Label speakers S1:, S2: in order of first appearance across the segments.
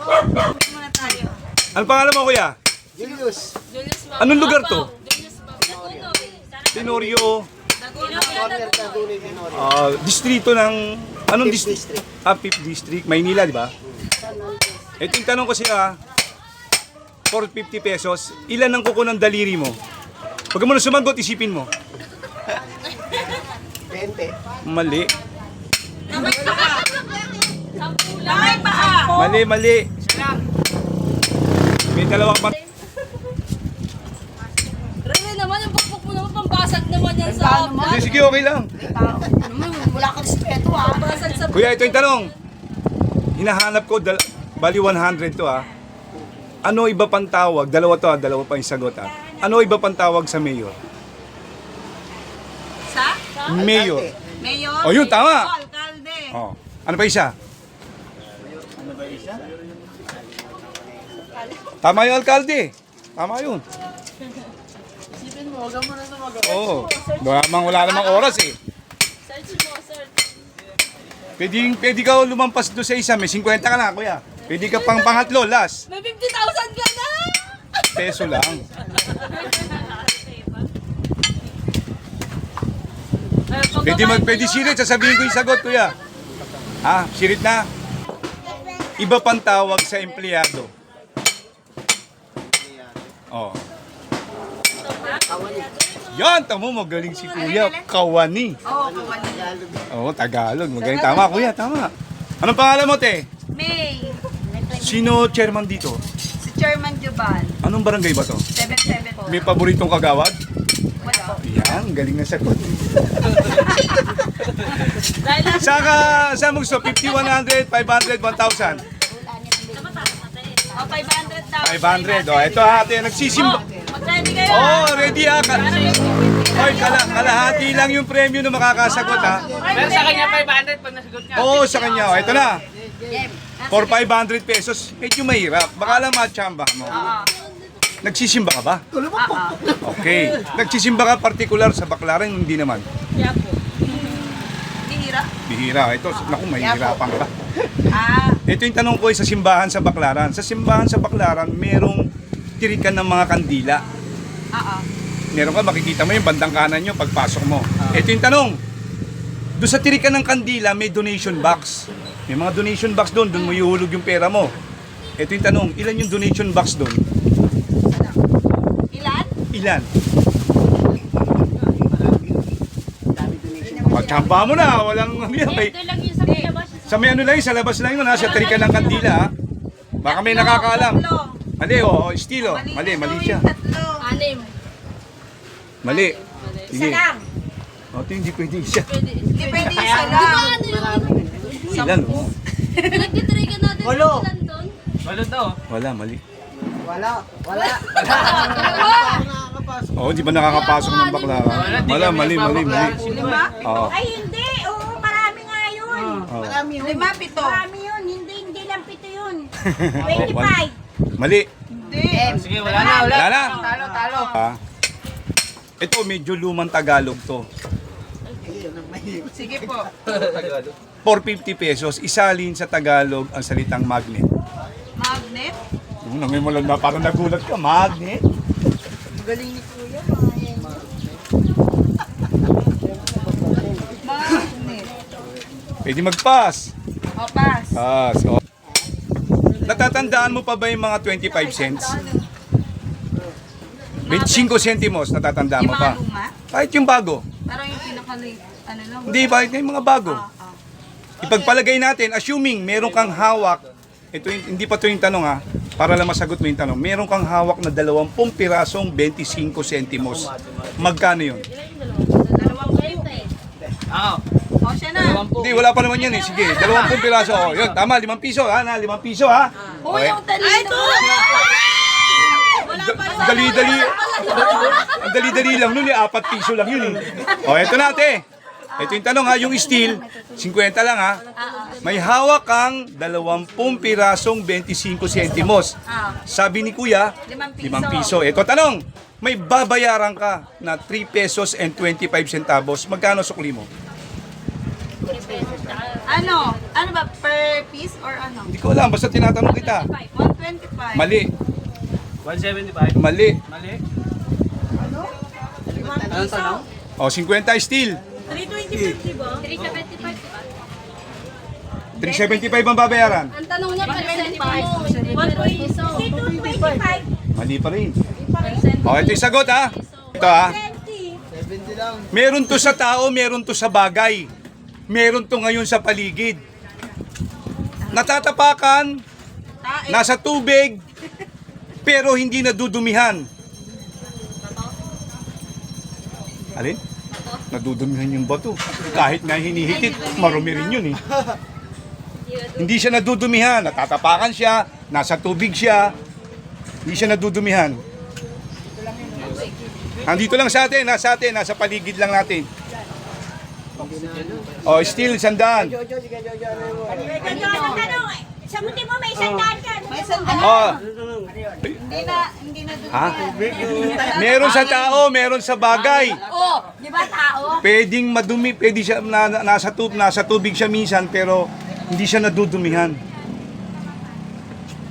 S1: Muna tayo.
S2: Ano pangalan mo, kuya?
S3: Julius.
S2: Anong lugar to?
S1: Tenorio.
S2: Tenorio.
S3: Corner Tagunoy, Tenorio.
S2: Distrito ng... Anong
S3: Fifth
S2: district?
S3: District.
S2: 5th District. Maynila, di ba? Ito yung tanong ko siya, 450 pesos, ilan ang kuko ng daliri mo? Pag mo na sumagot, isipin mo.
S3: 20.
S2: Mali.
S1: Kamay pa!
S2: Mali, mali. May dalawang pa...
S4: Rene naman, yung pukpuk mo naman, pambasag naman yan sa
S2: Sige, sige, okay lang.
S3: Wala kang respeto ha.
S4: pambasag sa
S2: Kuya, ito yung tanong. Hinahanap ko, bali 100 to ha. Ano iba pang tawag? Dalawa to ha, dalawa pa yung sagot ha. Ano iba pang tawag sa mayor?
S1: Sa?
S2: Mayor.
S1: Mayor?
S2: Oh, yun, tama.
S1: O, alkalde.
S2: Oh. Ano pa isa? Tama yung alkalde. Tama yun.
S4: Isipin mo, huwag mo na sumagot.
S2: Oo. Wala namang oras eh.
S4: Search mo, search.
S2: Pwede ka lumampas doon sa isa. May 50 ka na, kuya. Pwede ka pang pangatlo, last.
S4: May 50,000 ka na!
S2: Peso lang. Pwede sirit. Sasabihin ko yung sagot, kuya. Ha? Sirit na. Iba pang tawag sa empleyado. Oh. Yan, tamo mo. Galing si kuya. Kawani.
S1: Oo, kawali.
S2: Oo, Tagalog. Magaling. Tama, kuya. Tama. Anong pangalan mo, te?
S1: May.
S2: Sino chairman dito?
S1: Si Chairman Jubal.
S2: Anong barangay ba to?
S1: 77 po.
S2: May paboritong kagawad?
S1: Wala.
S2: Yan, galing na sagot.
S4: Dahil lang,
S2: Saan mo gusto? 50, 100, 500, 1,000?
S1: O, 500 daw.
S2: 500. Oh, ito ate, nagsisimba.
S4: mag-ready kayo.
S2: Oh, ready ha. Oy, kalahati lang yung premyo na makakasagot ha.
S5: Pero sa kanya 500 pag nasagot niya.
S2: Oo, sa kanya. Oh, ito na. For 500 pesos, medyo mahirap. Baka lang machamba mo. Nagsisimba ka ba? Okay. Nagsisimba ka particular sa Baclaran, hindi naman.
S4: Kaya po.
S1: Hihira.
S2: Bihira. Ito, naku, mahihirapan ka.
S1: Ah,
S2: Ito yung tanong ko sa simbahan sa Baclaran. Sa simbahan sa Baclaran, merong tirikan ng mga kandila.
S1: oo.
S2: Meron ka, makikita mo yung bandang kanan nyo pagpasok mo. Ito yung tanong. Doon sa tirikan ng kandila, may donation box. May mga donation box doon mo ihulog yung pera mo. Ito yung tanong, ilan yung donation box doon?
S1: Ilan?
S2: Ilan? Pagtsamba mo na, walang ano yan. May,
S4: Ito lang yung sa labas.
S2: sa may ano lang, sa labas lang yun, ha? Sa tirikan ng kandila. Ha? Baka may nakakaalam.
S1: Tatlo.
S2: Mali, estilo. Mali siya.
S1: Tatlo.
S4: Anim.
S2: Mali.
S1: Isa lang.
S2: O, ito hindi pwede siya.
S4: Pwede.
S1: Hindi pwede isa
S4: Di ba
S1: lang.
S4: ano yung
S2: Ilan, oh?
S4: nagtitrigan natin
S3: Walo.
S4: ilan doon?
S5: Walo to.
S2: Wala, mali.
S3: Wala. Wala.
S2: Oo, di ba nakakapasok ng Baclaran? Wala, mali.
S1: Lima?
S2: Oo.
S6: Ay, hindi. Oo, marami nga yun.
S2: Oo.
S3: Marami yun.
S1: Lima, pito.
S6: Marami yun. Hindi lang pito yun.
S2: Oo,
S6: 25.
S2: Mali.
S1: Hindi.
S5: Sige, wala na.
S2: Wala na.
S1: Talo.
S2: Ah. Ito, medyo lumang Tagalog to.
S1: Sige po.
S2: 450 pesos, isalin sa Tagalog ang salitang magnet.
S1: Magnet.
S2: Ngayon mo lang na parang nagulat ka, magnet.
S1: Galing ni Kuya. Magnet.
S2: Pwede mag-pass.
S1: O, pass.
S2: Pass. Oh. Natatandaan mo pa ba yung mga 25 cents? 25 centimos, natatandaan
S1: Yung
S2: mo
S1: mga
S2: pa?
S1: luma.
S2: Kahit yung bago.
S1: Parang yung pinaka-late. Ano lang.
S2: Hindi, bakit yung mga bago? Ipagpalagay natin, assuming meron kang hawak, ito hindi pa ito yung tanong ha, para lang masagot mo yung tanong, meron kang hawak na 20 pirasong 25 centimos. Magkano yun?
S4: 20.
S5: Oo.
S1: O, siya na.
S2: Hindi, wala pa naman yan eh. Sige, 20 piraso. Oh, yun, tama, 5 piso ha, 5 piso ha. Okay.
S1: Ay, ito! Wala pa rin.
S2: Dali-dali. Ang dali-dali lang nun eh, 4 piso lang yun eh. O, eto na ate. Ito yung tanong ha, yung steel, 50 lang ha. May hawak kang 20 pirasong 25 centimos. Sabi ni kuya,
S1: 5
S2: 5 piso. Ito tanong, may babayaran ka na 3 pesos and 25 centavos. Magkano sukli mo?
S4: 3 pesos.
S1: Ano ba, per piece or ano?
S2: Hindi ko alam, basta tinatanong kita.
S1: 125.
S2: Mali.
S5: 175.
S2: Mali.
S5: Mali.
S1: Anong tanong?
S2: O, 50 steel.
S1: 320 ba?
S2: 375 ang babayaran.
S4: Ang tanong niya, percent mo.
S6: 225.
S2: Mali pa rin. O, ito yung sagot ha. Ito ha.
S3: 70 lang.
S2: Meron to sa tao, meron to sa bagay. Meron to ngayon sa paligid. Natatapakan, nasa tubig, pero hindi nadudumihan. Alin? Nadudumihan yung bato. Kahit nga hinihitit, marumi rin yun eh. Hindi siya nadudumihan, natatapakan siya, nasa tubig siya, hindi siya nadudumihan. Andito lang sa atin, nasa paligid lang natin. Oh, still sandaan.
S3: Jojo, sige Jojo. Ano mo?
S6: Tanong, sagutin mo may sandaan ka.
S1: May sandaan.
S2: Oh,
S1: Hindi na doon.
S2: ha? Meron sa tao, meron sa bagay.
S6: Oh, di ba tao?
S2: Pwedeng madumi, pwede siya nasa tubig siya minsan pero hindi siya nadudumihan.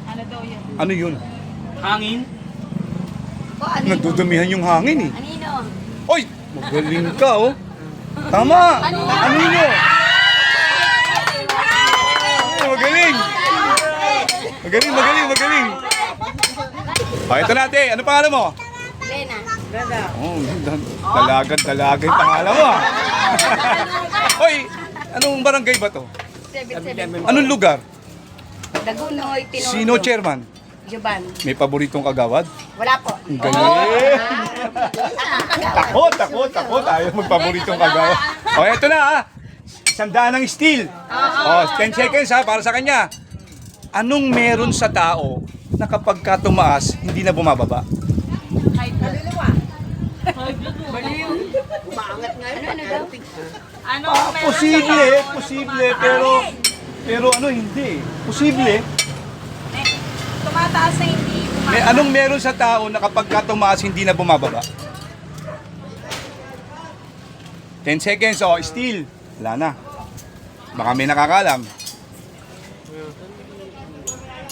S1: Ano daw yun?
S2: Ano 'yun?
S5: Hangin.
S2: Nadudumihan yung hangin eh.
S6: Anino?
S2: Oy, magaling ka oh. Tama. Ano 'yun? Magaling. Magaling. Oh, ito natin. Ano pangalan mo?
S6: Lena.
S2: Oh, dalaga yung pangalan mo. ah. Hoy, anong barangay ba to?
S6: 77.
S2: Anong lugar?
S6: Dagunoy, Tinodo.
S2: Sino chairman?
S6: Juban.
S2: May paboritong kagawad?
S6: Wala po.
S2: Ang galing. Takot. Ayaw magpaboritong kagawad. O, eto na ha. 100 ng steel. O, 10 seconds ha, para sa kanya. Anong meron sa tao na kapag ka tumaas, hindi na bumababa?
S1: Ano?
S2: Posible, pero ano hindi. Posible.
S1: Tumataas na hindi.
S2: Anong meron sa tao na kapag ka tumaas, hindi na bumababa? 10 seconds, oh, steel. Wala na. Baka may nakakalam.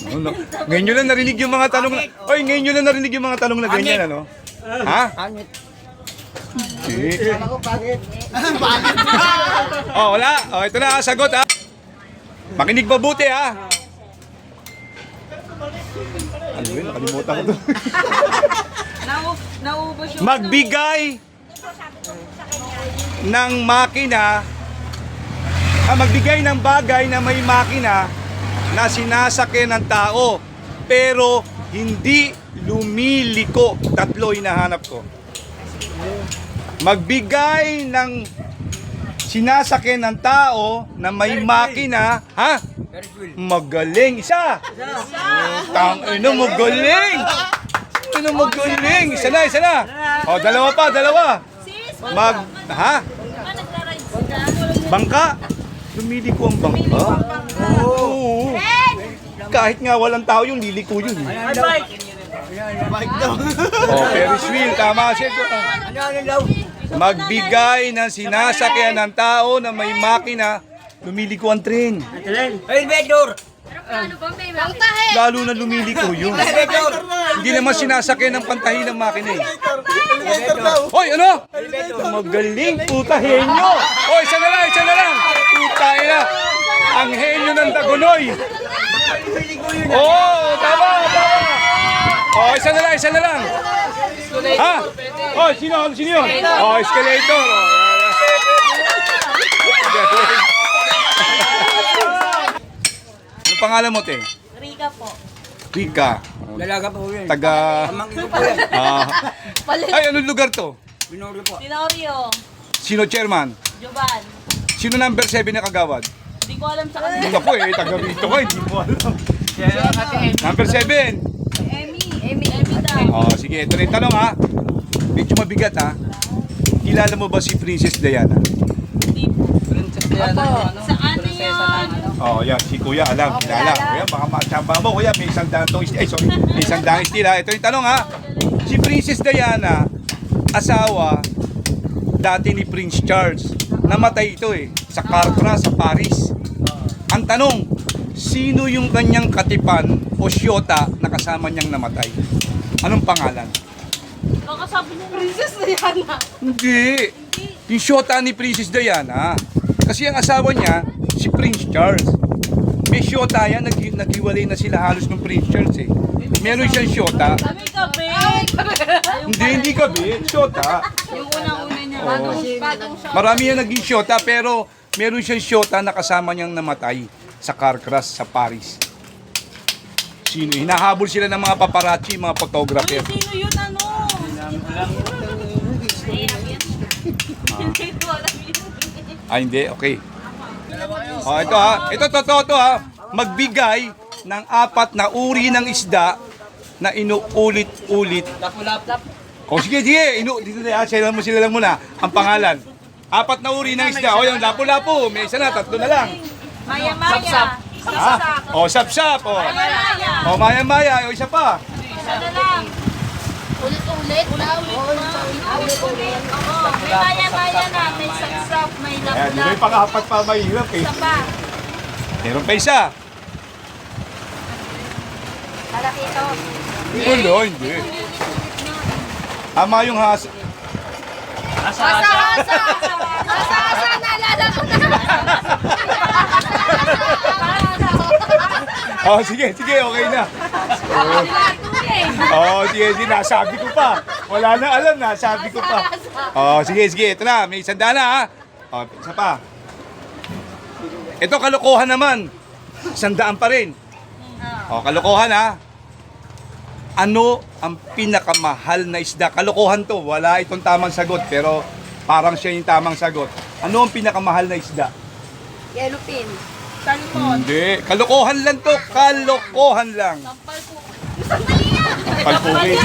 S2: Ano? Ngayon nyo lang narinig yung mga tanong na... Oy, ngayon nyo lang narinig yung mga tanong na ganyan, ano? Ha?
S3: Pangit.
S2: Eh.
S3: Ako pangit.
S2: Oh, wala. Oh, ito na, sagot ha. Makinig mabuti ha. Ano yun? Nakalimutan ko to.
S1: Naubos yung...
S2: Magbigay ng makina, magbigay ng bagay na may makina na sinasakyan ng tao pero hindi lumiliko. Tatlo hinahanap ko. Magbigay ng sinasakyan ng tao na may makina, ha? Magaling. Isa. Tangina, magaling. Ano magaling? Isa na. O, dalawa pa. Ha? Bangka. Lumiliko ang bangka. Oo. Kahit nga walang tao yung liliko yun.
S3: Bike daw.
S2: Oh, Ferris wheel. Tama siya.
S3: Ano daw?
S2: Magbigay ng sinasakyan ng tao na may makina, lumiliko ang tren.
S3: Elevator.
S2: Lalo na lumiliko yun. Hindi naman sinasakyan ng pantahi ng makina eh.
S3: Elevator daw.
S2: Hoy, ano? Magaling, puta, henyo. Hoy, isa na lang. Puta, ina. Ang henyo ng Dagunoy. Oh, tama. Oh, isa na lang. Ha? Oh, sino yun? Oh, escalator. Anong pangalan mo, te?
S1: Riga po.
S2: Rika.
S3: Dalaga po yun.
S2: Taga...
S3: Amangin po yan.
S2: Ay, anong lugar to?
S3: Binuri po.
S1: Tenorio.
S2: Sino chairman?
S1: Juban.
S2: Sino number 7 na kagawad?
S1: Hindi ko alam sa kanila.
S2: Hindi po eh, taga rito ko, hindi mo alam. Number 7.
S1: Amy daw.
S2: Oh, sige, ito rin tanong ha. Medyo mabigat ha. Kilala mo ba si Princess Diana?
S1: Hindi po. Sa ano yun?
S2: Oh, yan, si Kuya alam, kilala. Kuya, baka matsamba mo. Kuya, may isang daan tong steel. Ay, sorry, may isang daan steel ha. Ito yung tanong ha. Si Princess Diana, asawa dati ni Prince Charles. Namatay ito eh, sa car crash sa Paris. Ang tanong, sino yung kanyang katipan o syota na kasama niyang namatay? Anong pangalan?
S4: Baka sabi niya, Princess Diana.
S2: Hindi. Yung syota ni Princess Diana. Kasi ang asawa niya, si Prince Charles. May syota yan, naghiwalay na sila halos ng Prince Charles eh. Meron siyang syota.
S4: Kami kape.
S2: Hindi kabit. Syota.
S4: Yung unang-una niya.
S2: Oo.
S4: Bagong siya.
S2: Marami yan naging syota pero meron siyang syota na kasama niyang namatay sa car crash sa Paris. Sino? Hinahabol sila ng mga paparazzi, mga photographer.
S4: Uy, sino yun ano? Hindi ko alam yun.
S2: Ah, hindi? Okay. Oh, ito ha. Ito, totoo to ha. Magbigay ng 4 na uri ng isda na inuulit-ulit. Oh, sige. Dito na, sila lang muna. Ang pangalan. 4 na uri ng isda. O, yung lapu-lapu. May isa na, 3 na lang.
S4: Maya-maya.
S2: Ha? O, sap-sap. O,
S4: Maya-maya.
S2: o maya-maya. O, isa pa.
S4: Isa na lang. Ulit-ulit. Ulit-ulit. Oo. May maya-maya na. May saksap. May
S2: Ayan, di ba
S4: lap-lap.
S2: yung pang-4 pa mahirap eh.
S4: Isa pa.
S2: Meron pa isa.
S6: Malaki ito.
S2: Wala, hindi. Tama yung hasa.
S4: Asa-asa. Asa-asa. Naalala ko na.
S2: Oh, sige, okay na. Oh, sige, nasabi ko pa. Wala na alam, nasabi ko pa. Oh, sige, ito na, may 100 na ha. Oh, isa pa. Ito kalokohan naman. 100 pa rin. Oh, kalokohan ha. Ano ang pinakamahal na isda? Kalokohan to, wala itong tamang sagot, pero parang siya yung tamang sagot. Ano ang pinakamahal na isda?
S6: Yellowfin.
S4: Salmon.
S2: Hindi, kalokohan lang to, kalokohan lang.
S4: Sampal po.
S2: Palpuki.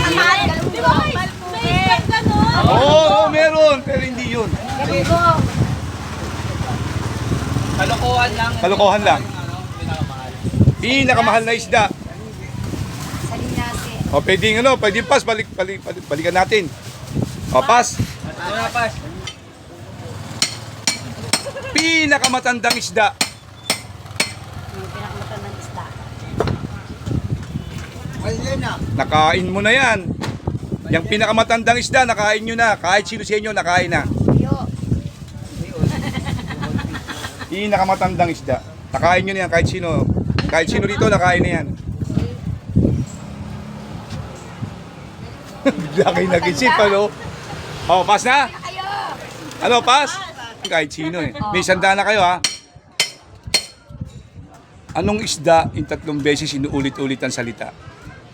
S4: Di ba may isang ganon?
S2: Oo, meron, pero hindi yun.
S6: Galugo.
S5: Kalokohan lang.
S2: Kalokohan lang.
S5: Pinakamahal.
S2: Pinakamahal na isda.
S6: Salinase.
S2: O, pwedeng pass, balikan natin. O, pass.
S5: Ito na, pas.
S2: Pinakamatandang isda.
S6: Yung pinakamatandang isda.
S2: Nakain mo na yan. Yung pinakamatandang isda, nakain nyo na. Kahit sino sa inyo, nakain na.
S6: Yo.
S2: Pinakamatandang isda. Nakain nyo na yan, kahit sino. Kahit sino dito, nakain na yan. Bigla kayo nag-isip, ano? O, pass na?
S6: Ayo.
S2: Ano, pass? Kahit sino eh. May 100 na kayo ha. Anong isda yung 3 beses inuulit-ulit ang salita?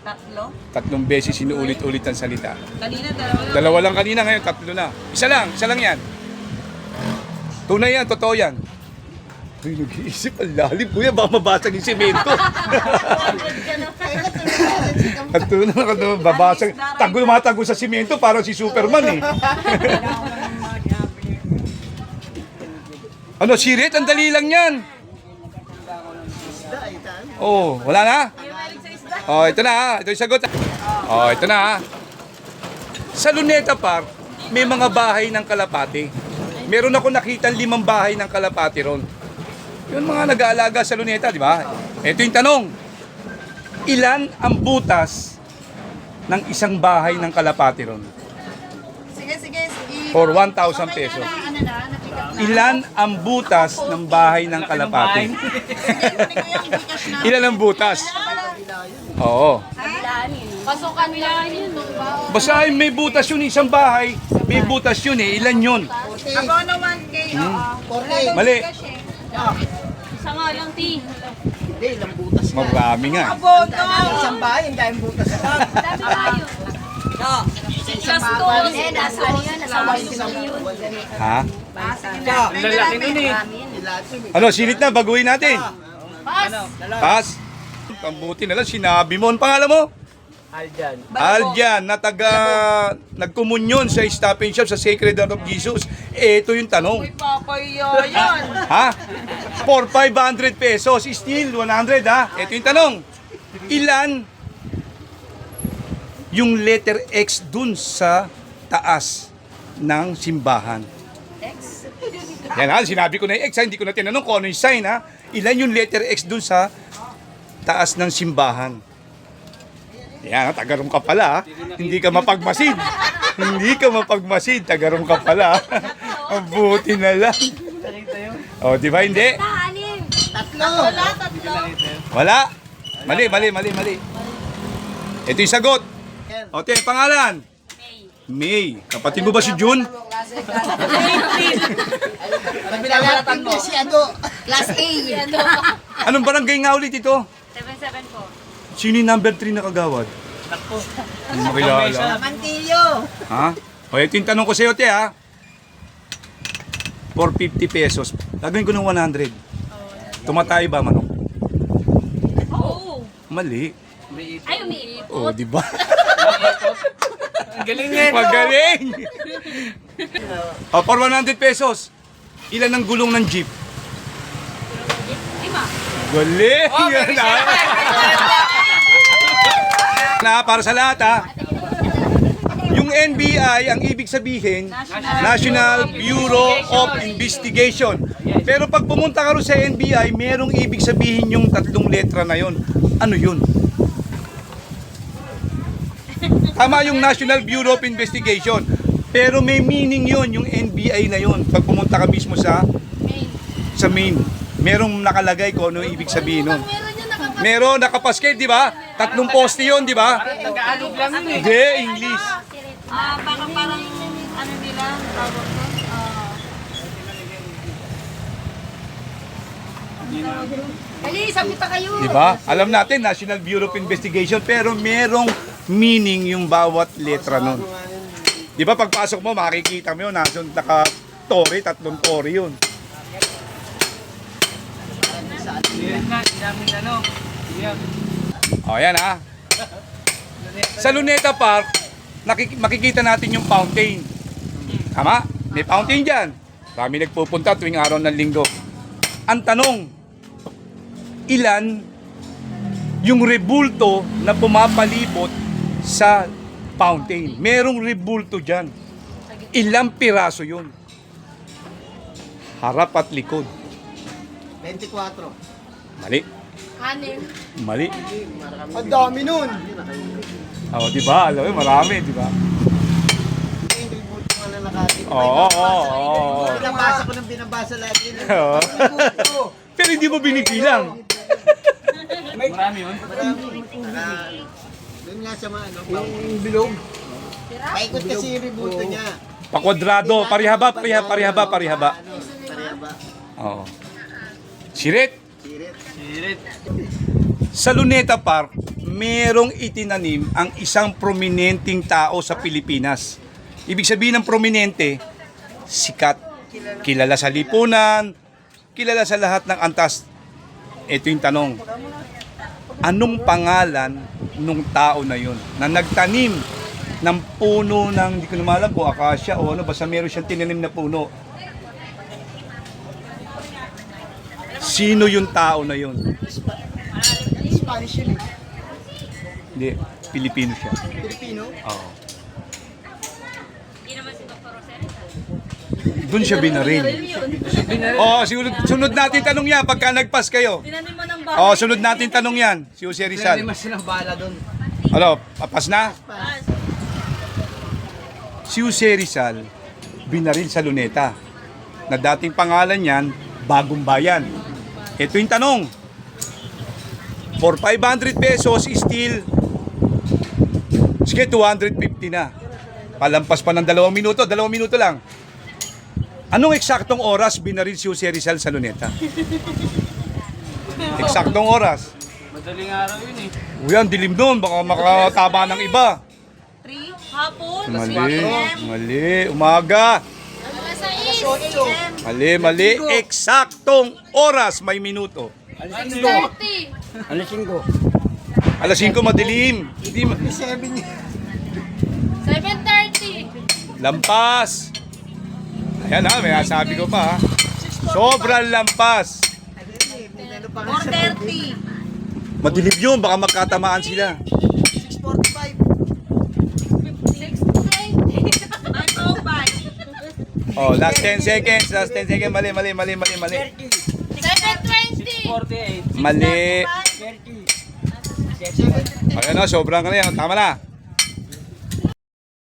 S4: 3?
S2: 3 beses inuulit-ulit ang salita.
S4: Kanina, dalawa lang.
S2: 2 lang kanina, ngayon 3 na. Isa lang yan. Tunay yan, totoo yan. Uy, nag-iisip, ang lalim kuya, baka mabasag yung semento. At babasag. Matago sa semento, parang si Superman eh. Ano, sirit? Ang dali lang yan. Oh, wala na? Oh, ito na ha. Ito yung sagot. Oh, ito na ha. Sa Luneta Park, may mga bahay ng kalapati. Meron ako nakita 5 bahay ng kalapati ron. Yung mga nag-aalaga sa Luneta, di ba? Ito yung tanong. Ilan ang butas ng isang bahay ng kalapati ron?
S1: Sige.
S2: For 1,000 pesos. Ilan ang butas ng bahay ng kalapati? Ilan ang butas? Oo.
S4: Pasukan lang yun.
S2: Basta may butas yun, isang bahay. May butas yun eh. Ilan yun?
S1: Abono 1K, oo.
S2: Mali.
S4: Isa nga lang, T.
S2: Marami nga.
S1: Abono!
S3: Isang bahay, ang daming butas sa tao.
S4: Dami tayo. Plus
S6: Eh, nasa ano yun? Nasa Washington yun.
S2: Ha?
S5: Lalaki nun eh.
S6: Marami yun.
S2: Ano, sinit na, baguhin natin.
S4: Pass.
S2: Pass. Pambuti na lang, sinabi mo. Ang pangalan mo?
S3: Aljan.
S2: Aljan, na nagkumunyon sa Stop and Shop sa Sacred Heart of Jesus. Ito yung tanong.
S1: Papaya yan!
S2: Ha? For 500 pesos, still 100 ha? Ito yung tanong. Ilan yung letter X dun sa taas ng simbahan?
S6: X.
S2: Yan ha, sinabi ko na yung X ha, hindi ko na tinanong kung ano yung sign ha. ilan yung letter X dun sa taas ng simbahan. Yan, tagarong ka pala. Hindi ka mapagmasid. Hindi ka mapagmasid, tagarong ka pala. Ang buti na lang. O, di ba hindi? Wala. Mali. Ito yung sagot. O, te, pangalan? May. Kapatid mo ba si June?
S6: Class A.
S2: Anong barangay nga ulit ito?
S1: 7-7 po.
S2: Sino yung number 3 na kagawad? Hindi mo kilala.
S3: Mantillo.
S2: Ha? O, ito yung tanong ko sa'yo, te, ha? For 50 pesos. Lagawin ko ng 100. Tumatay ba, manok?
S1: Oo.
S2: Mali.
S1: Ay, umiipot.
S2: O, di ba?
S5: Ang galing niya.
S2: Magaling! O, for 100 pesos. Ilan ang gulong ng jeep?
S1: 5.
S2: Galing! Na, para sa lahat, ha? Yung NBI, ang ibig sabihin, National Bureau of Investigation. Pero pag pumunta ka rin sa NBI, merong ibig sabihin yung 3 letra na yon. Ano yun? Tama yung National Bureau of Investigation. Pero may meaning yon yung NBI na yon. Pag pumunta ka mismo sa main, merong nakalagay ko ano yung ibig sabihin nun. Meron nakapaskil, di ba? 3 poste yon, di ba?
S5: Tagalog lang yun eh.
S2: Hindi, English.
S1: Parang ano nila, tawag ko?
S6: Dali, sagot na kayo.
S2: Di ba? Alam natin, National Bureau of Investigation, pero merong meaning yung bawat letra nun. Di ba pagpasok mo, makikita mo yun, naka-tori, 3 tori yun.
S5: Yan nga, daming ano. Yan.
S2: O, yan ha. Sa Luneta Park, makikita natin yung fountain. Tama? May fountain dyan. Kami nagpupunta tuwing araw ng linggo. Ang tanong, ilan yung rebulto na pumapalibot sa fountain? Merong rebulto dyan. Ilang piraso yun? Harap at likod.
S3: 24.
S2: Mali.
S6: Anim.
S2: Mali.
S3: Ang dami nun.
S2: O, di ba? Alam mo, marami, di ba?
S3: Hindi mo ito nga na nakatid.
S2: Oo.
S3: Binabasa ko ng binabasa lagi.
S2: Oo. Pero hindi mo binibilang.
S5: Marami yun.
S3: Doon nga sa mga ano. Yung bilog. Paikot kasi yung rebuto niya.
S2: Pakwadrado, parihaba.
S3: Parehaba.
S2: Oo. Sirit.
S5: Sirit.
S2: Sa Luneta Park, merong itinanim ang isang prominenteng tao sa Pilipinas. Ibig sabihin ng prominente, sikat. Kilala sa lipunan, kilala sa lahat ng antas. Ito yung tanong. Anong pangalan nung tao na yun na nagtanim ng puno ng, hindi ko na alam kung akasya o ano, basta meron siyang tinanim na puno. Sino yung tao na yun?
S3: Spanish yun eh.
S2: Hindi, Pilipino siya.
S3: Filipino.
S2: Oo.
S1: Hindi naman si Dr. Rosel.
S2: Doon siya binaril. Oo, sunod natin tanong yan pagka nagpas kayo.
S1: Tinanim mo ng bahay.
S2: Oo, sunod natin tanong yan. Si Jose
S3: Hindi
S2: Rizal.
S3: mas ng bala doon.
S2: Ano, papas na? Si Jose Rizal, binaril sa Luneta. Na dating pangalan niyan, Bagong Bayan. Ito yung tanong. For 500 pesos, still, sige, 250 na. Palampas pa ng 2 minuto, 2 minuto lang. Anong eksaktong oras binaril si Jose Rizal sa Luneta? Eksaktong oras.
S5: Madaling araw yun eh.
S2: Uy, ang dilim doon, baka makatama ng iba.
S1: 3, hapon.
S2: Mali, umaga. Mali, eksaktong oras, may minuto.
S6: 30.
S2: Alas 5 madilim. Hindi
S3: 7
S6: 7:30.
S2: lampas. Ayan ha, may sabi ko pa ha. Sobrang lampas.
S1: 4:30.
S2: Madilim yun, baka magkatamaan sila.
S3: 6:45.
S1: 9:05.
S2: Oh, last 10 seconds, mali.
S6: 7:30.
S5: 648.
S2: Mali. Ayan o, sobrang ka na yan. Tama na.